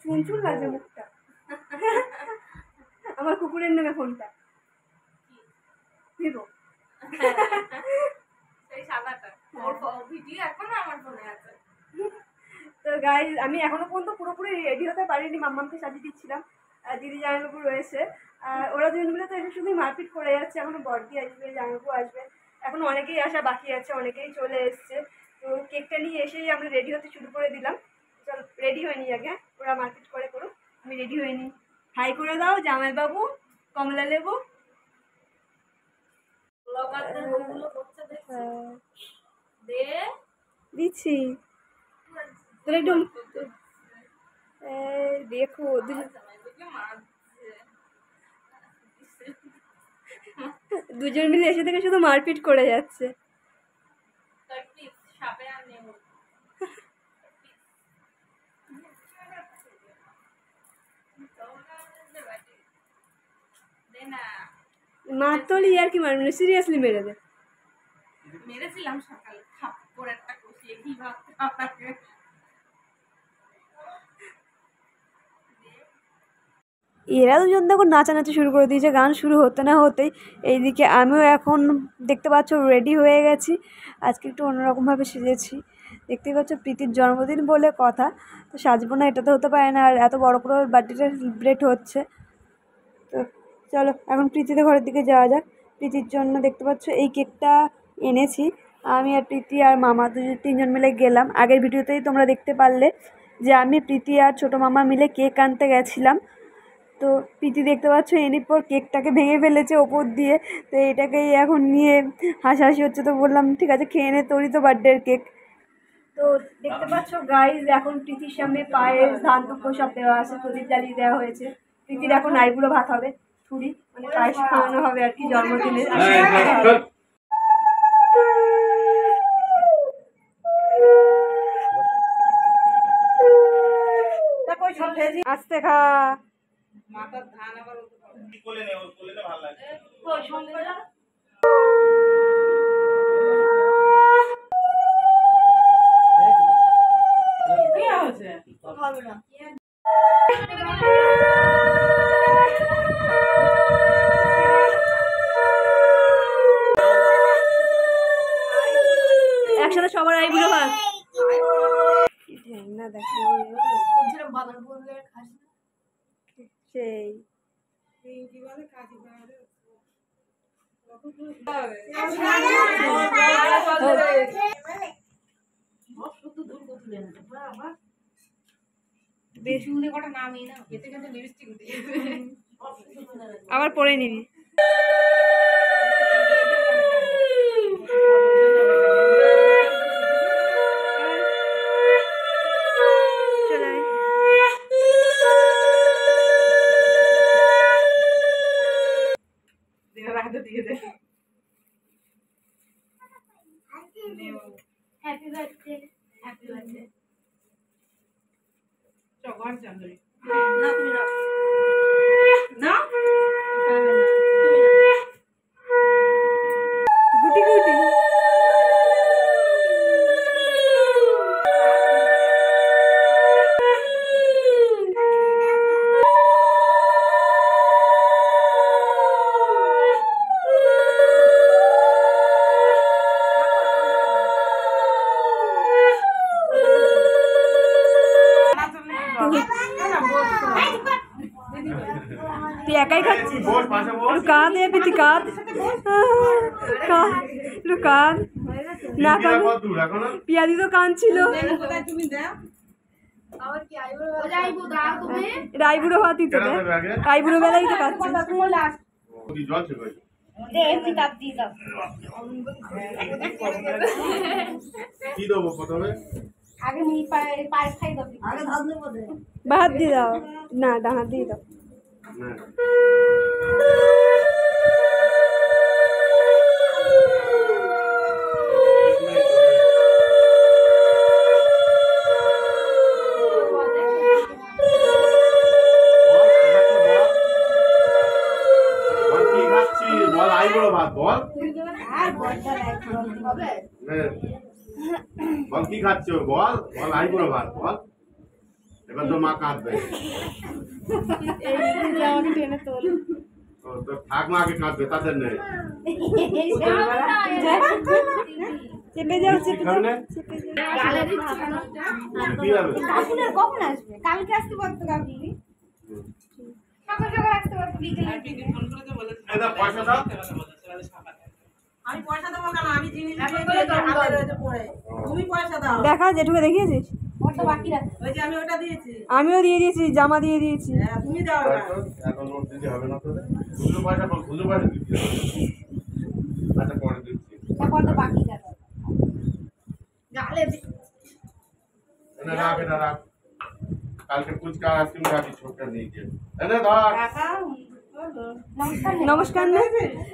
চুনচুন লাগছে মুখটা। আমার কুকুরের নেবে ফোনটা ভিভো, সেই সাদাটা ওর ভিডিও এখনো আমার ফোনে আছে। তো গাইজ আমি এখনো পর্যন্ত পুরোপুরি রেডি হতে পারিনি, মাম্মামকে সাজিয়ে দিচ্ছিলাম, দিদি জামাইবাবু রয়েছে, আর ওরা দুজন মিলে তো এসে শুধু মারপিট করে যাচ্ছে। এখনো বর্দি আসবে, জামাইবাবু আসবে, এখনো অনেকেই আসা বাকি আছে, অনেকেই চলে এসছে। তো কেকটা নিয়ে এসেই আমরা রেডি হতে শুরু করে দিলাম। চল রেডি হয়ে নিই আগে, ওরা মারপিট করে করুক, আমি রেডি হয়ে নিই। হাই করে দাও জামাইবাবু, কমলা লেবু। দিচ্ছি একটু দেখো, দুজন মিলে এসে থেকে শুধু মারপিট করে যাচ্ছে। মার তোলি আর কি মারবে, সিরিয়াসলি মেরে দে। মেরেছিলাম সকালে থাপ্পড় একটা কষিয়ে কি ভাবতে। এরা দুজন দেখো নাচানাচি শুরু করে দিয়েছে, গান শুরু হতে না হতেই। এইদিকে আমিও এখন দেখতে পাচ্ছ রেডি হয়ে গেছি, আজকে একটু অন্যরকমভাবে সেজেছি। দেখতেই পাচ্ছ প্রীতির জন্মদিন বলে কথা, তো সাজবো না এটা তো হতে পারে না, আর এত বড় করে বার্থডেটা সেলিব্রেট হচ্ছে। তো চলো এখন প্রীতিদের ঘরের দিকে যাওয়া যাক। প্রীতির জন্য দেখতে পাচ্ছ এই কেকটা এনেছি, আমি আর প্রীতি আর মামা তিনজন মিলে গেলাম। আগের ভিডিওতেই তোমরা দেখতে পারলে যে আমি প্রীতি আর ছোটো মামা মিলে কেক আনতে গেছিলাম। তো প্রীতি দেখতে পাচ্ছ এনে পর কেকটাকে ভেঙে ফেলেছে ওপর দিয়ে, তো এটাকেই এখন নিয়ে হাসাহাসি হচ্ছে। তো বললাম ঠিক আছে খেয়ে নে, তোরই তো বার্থডের কেক। তো দেখতে পাচ্ছ গাইজ এখন প্রীতির সামনে পায়েস ধান দুঃখ সব দেওয়া আছে, প্রদীপ জ্বালিয়ে দেওয়া হয়েছে। প্রীতির এখন আইবুড়ো ভাত হবে, ছুরি মানে পায়েস খাওয়ানো হবে আর কি জন্মদিনে। আস্তে খা, মাথার ধান আবার কোলে নে, ওর কোলে নে ভালো লাগে। ওই সঙ্গে যা কি হয়েছে হবে না। একসাথে সবার আইবুড়ো ভাত না দেখো সেই আবার পরে নিবি। Happy birthday. Happy birthday. চকর Chanderi না তুমি না না গুটি গুটি তুই একাই খাচ্ছিস? কাঁদ প্রীতি কাঁদ, কাঁদ না কাঁদ। পিয়াদি তো কাঁদছিল। রাইবুড়ো ভাতই তো রাইবুড়ো বেলাই তো কাঁদছিস। কি দেবো প্রথমে? ভাত দিয়ে দাও, না ডাঙা দিয়ে দাও। বল আইবুড়ো ভাত বল। বল কি খাচ্ছ বল, বল আইবুড়ো ভাত বল। এবার তো মা কাঁদবে। আমাকে টেনে তোল। তো থাক মা আগে কাঁদবে, তাদের নেই। চেপে যাও, চেপে যাও। কখন আসবে? কালকে আসতে পারতো, কালকে সকাল সকাল আসতে পারতো, বিকেলে পয়সা দাও। আমি পয়সা দেবো কেন? আমি জিনিস তুমি পয়সা দাও। দেখা যেটুকু দেখিয়েছিস বাকি রাখ। ওই যে আমি ওটা দিয়েছি। আমিও দিয়ে দিয়েছি, জামা দিয়ে দিয়েছি। হ্যাঁ, তুমি দাও না। এখন নোট দিতে হবে না তোদের? খুচরো পয়সা বল, খুচরো পয়সা দিতে হবে। আচ্ছা পরে দিচ্ছি। তারপর তো বাকি রাখ। গালে এনে রাখ, এটা রাখ। কালকে ফুচকা আইসক্রিম রাখি, ছোটটা নিয়ে গিয়ে এনে ধর। নমস্কার না।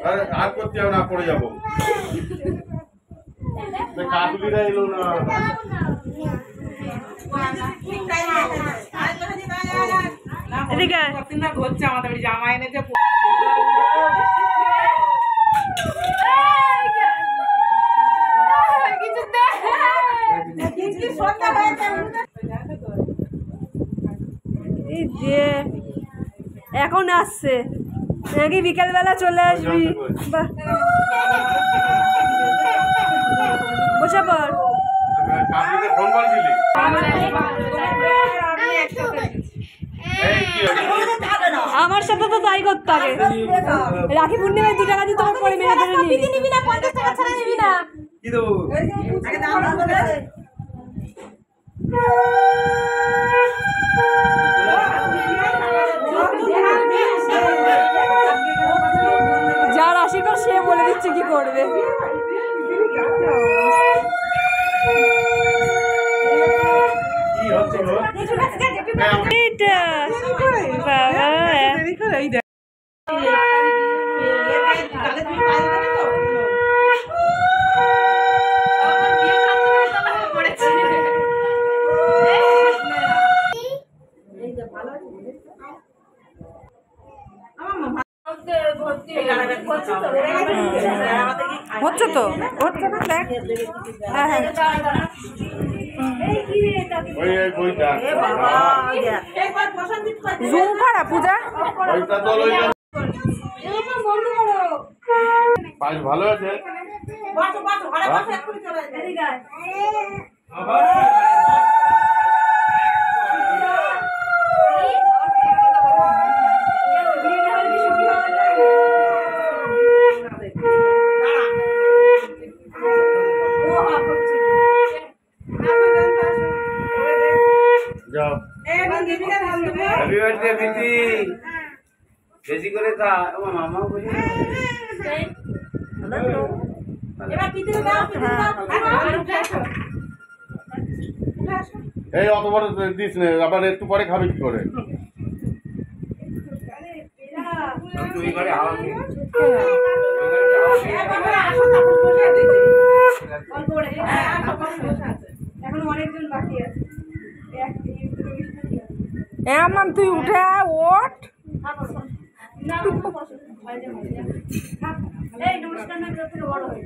আরে আর করতে হবে না, পড়ে যাবো। কাকুলিরা এলো না। এদিকে কতদিন ঘুরছে আমাদের বাড়ি, জামা এনেছে। এই যে এখন আসছে নাকি বিকেলবেলা চলে আসবি? বাহ, বসে পড়। কাকুলিকে ফোন করেছিলি? এই কি হয়েছে? আমার সাথে তো তাই করতে হবে। রাখি পূর্ণিমায় 2 টাকা দিয়ে তোমার পরে মেরে ফেলে নিবি না, 50 টাকা ছাড়া নিবি না। কি দেবো? আগে দাম বলে। যার আশীর্বাদ সে বলে দিচ্ছে কি করবে। কি হচ্ছে গো? এইটা বাবা, তাহলে তুমি পায়ে দেবে তো? হচ্ছে তো, হচ্ছে না, দেখ। হ্যাঁ হ্যাঁ, ওই এই বইটা। একবার পছন্দ করে জুম করা পূজা। ওইটা তো লইলাম। পাঁচ ভালো আছে? বসো বসো, ঘরে বসো, এক্ষুনি চলে যাবে। যাও। হ্যাপি বার্থডে প্রীতি, বেশি করে খা। আমার মামা বলি এবার পিঠে দাও, পিঠে দাও, পিঠে দাও। এই অত বড় দিস নে, আবার একটু পরে খাবি কি করে? তুই ঘরে হাওয়া খেয়ে। এখন অনেকজন বাকি আছে। এমন তুই উঠে ওঠ। এই নমস্কার না, থেকে বড় হয়।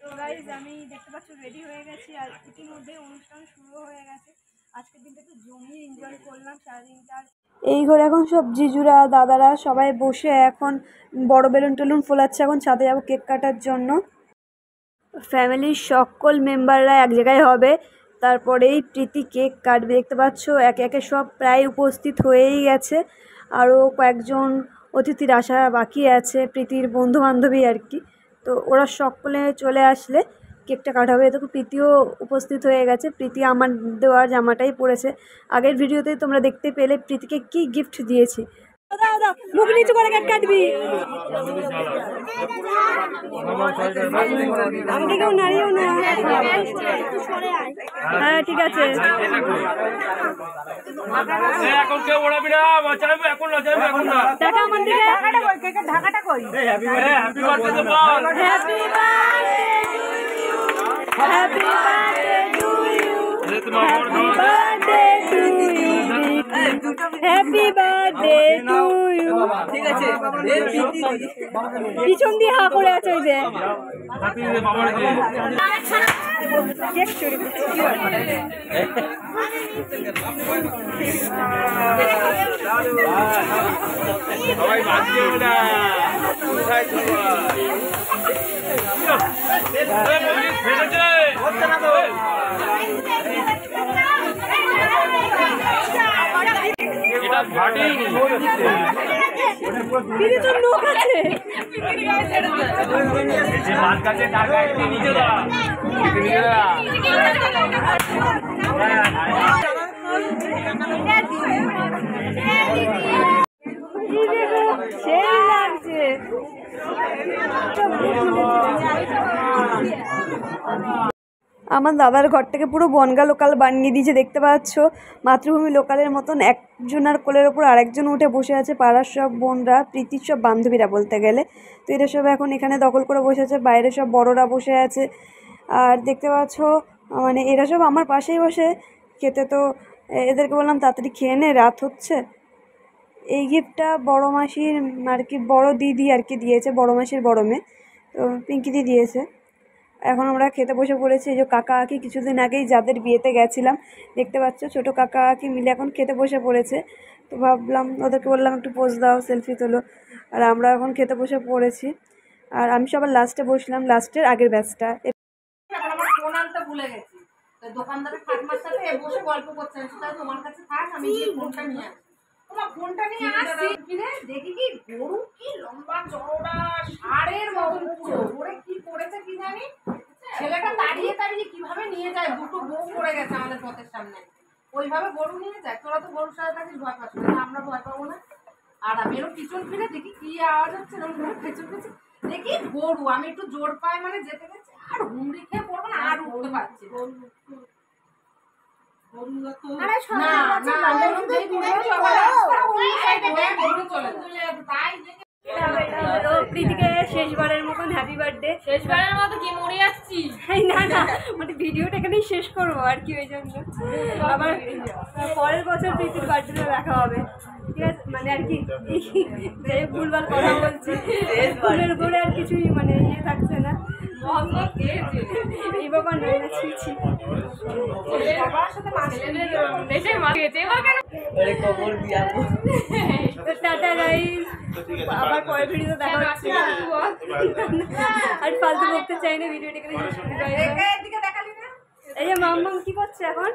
তো গাইজ আমি দেখতে পাচ্ছ রেডি হয়ে গেছি, আর ইতিমধ্যে অনুষ্ঠান শুরু হয়ে গেছে। আজকের দিনটা তো জমিয়ে এনজয় করলাম সারাদিনটা। এই ঘরে এখন সব জিজুরা দাদারা সবাই বসে এখন বড় বেলুন টেলুন ফোলাচ্ছে। এখন ছাদে যাবো কেক কাটার জন্য। ফ্যামিলির সকল মেম্বাররা এক জায়গায় হবে, তারপরেই প্রীতি কেক কাটবে। দেখতে পাচ্ছ একে একে সব প্রায় উপস্থিত হয়েই গেছে। আরও কয়েকজন অতিথির আসা বাকি আছে, প্রীতির বন্ধু বান্ধবী আর কি। তো ওরা সকলে চলে আসলে কেকটা কাটা হবে। এতে প্রীতিও উপস্থিত হয়ে গেছে। প্রীতি আমার দেওয়া জামাটাই পরেছে। আগের ভিডিওতেই তোমরা দেখতে পেলে প্রীতিকে কি গিফট দিয়েছি। দাও দাও, মুখ নিচু করে কেক কাটবি। আমাকে কেউ নাড়িও না। হ্যাঁ ঠিক আছে। এখন কেউ ওড়াবি না, বাঁচাবো এখন, বাঁচাবো এখন না। টাকা আমার দিকে। ঢাকাটা কই? হ্যাপি বার্থডে তো বল। Happy birthday happy birthday to you, happy birthday to you, happy birthday to you. ঠিক আছে, পিছন দিয়ে হা করে আছে ওই যে। Happy birthday. কেক চুরি করছে কি সবাই বাঁচিও না কোথায় দিদি তোর লোক আছে সেই লাগছে আমার দাদার ঘর থেকে পুরো বনগা লোকাল বানিয়ে দিয়েছে দেখতে পাচ্ছ মাতৃভূমি লোকালের মতন একজনের কোলের ওপর আরেকজন উঠে বসে আছে পাড়ার সব বোনরা প্রীতির সব বান্ধবীরা বলতে গেলে তো এরা সব এখন এখানে দখল করে বসে আছে বাইরে সব বড়রা বসে আছে আর দেখতে পাচ্ছ মানে এরা সব আমার পাশেই বসে খেতে তো এদেরকে বললাম তাড়াতাড়ি খেয়ে নে রাত হচ্ছে এই গিফটটা বড় মাসির আর কি বড় দিদি আর কি দিয়েছে বড় মাসির বড় মেয়ে তো পিঙ্কিদি দিয়েছে এখন আমরা খেতে বসে পড়েছি এই যে কাকা কাকি কিছুদিন আগেই যাদের বিয়েতে গেছিলাম দেখতে পাচ্ছ ছোটো কাকা কাকি মিলে এখন খেতে বসে পড়েছে তো ভাবলাম ওদেরকে বললাম একটু পোজ দাও সেলফি তোলো আর আমরা এখন খেতে বসে পড়েছি আর আমি সবার লাস্টে বসলাম লাস্টের আগের ব্যাচটা আমার ফোন আনতে ভুলে গেছি তো দোকানদারের ঠাকুমার সাথে বসে গল্প করছেন সেটা তোমার কাছে থাক আমি গিয়ে ফোনটা নিয়ে আসি তোমার ফোনটা নিয়ে আসছি কিরে দেখি কি গরু কি লম্বা চওড়া ষাঁড়ের মতন পুরো ওরে কি করেছে কি জানি ছেলেটা দাঁড়িয়ে দাঁড়িয়ে কিভাবে নিয়ে যায় দুটো বউ পড়ে গেছে আমাদের পথের সামনে ওইভাবে গরু নিয়ে যায় তোরা তো গরুর সাথে থাকিস ভয় পাস না আমরা ভয় পাবো না আর আমি এরকম পিছন ফিরে দেখি কি আওয়াজ হচ্ছে এরকম ঘুরে পেছন পেছন দেখি গরু আমি একটু জোর পাই মানে যেতে গেছি আর হুমড়ি খেয়ে পড়বো না আর উঠতে পারছি প্রীতিকে শেষবারের মতন হ্যাপি বার্থডে শেষবারের মতো কি মরে যাচ্ছি না না মানে ভিডিওটা এখানেই শেষ করবো আর কি ওই জন্য আবার পরের বছর প্রীতির বার্থডেটা দেখা হবে ঠিক আছে মানে আর কি ভুলভাল কথা বলছি ফুলের করে আর কিছুই মানে ইয়ে থাকছে না এই বাবা নয় ছি টাটা গাইস আবার পরের ভিডিওতে দেখা হচ্ছে আর ফালতু করতে চাই না ভিডিওটা এখানে শেষ করতে চাই না এই যে মাম্মাম কি করছে এখন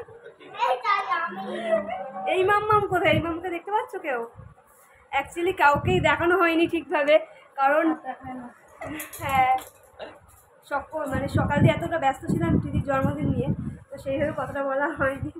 এই মাম্মাম কোথায় এই মামকে দেখতে পাচ্ছ কেউ অ্যাকচুয়ালি কাউকেই দেখানো হয়নি ঠিকভাবে কারণ হ্যাঁ মানে সকাল দিয়ে এতটা ব্যস্ত ছিলাম দিদির জন্মদিন নিয়ে তো সেইভাবে কথাটা বলা হয়নি।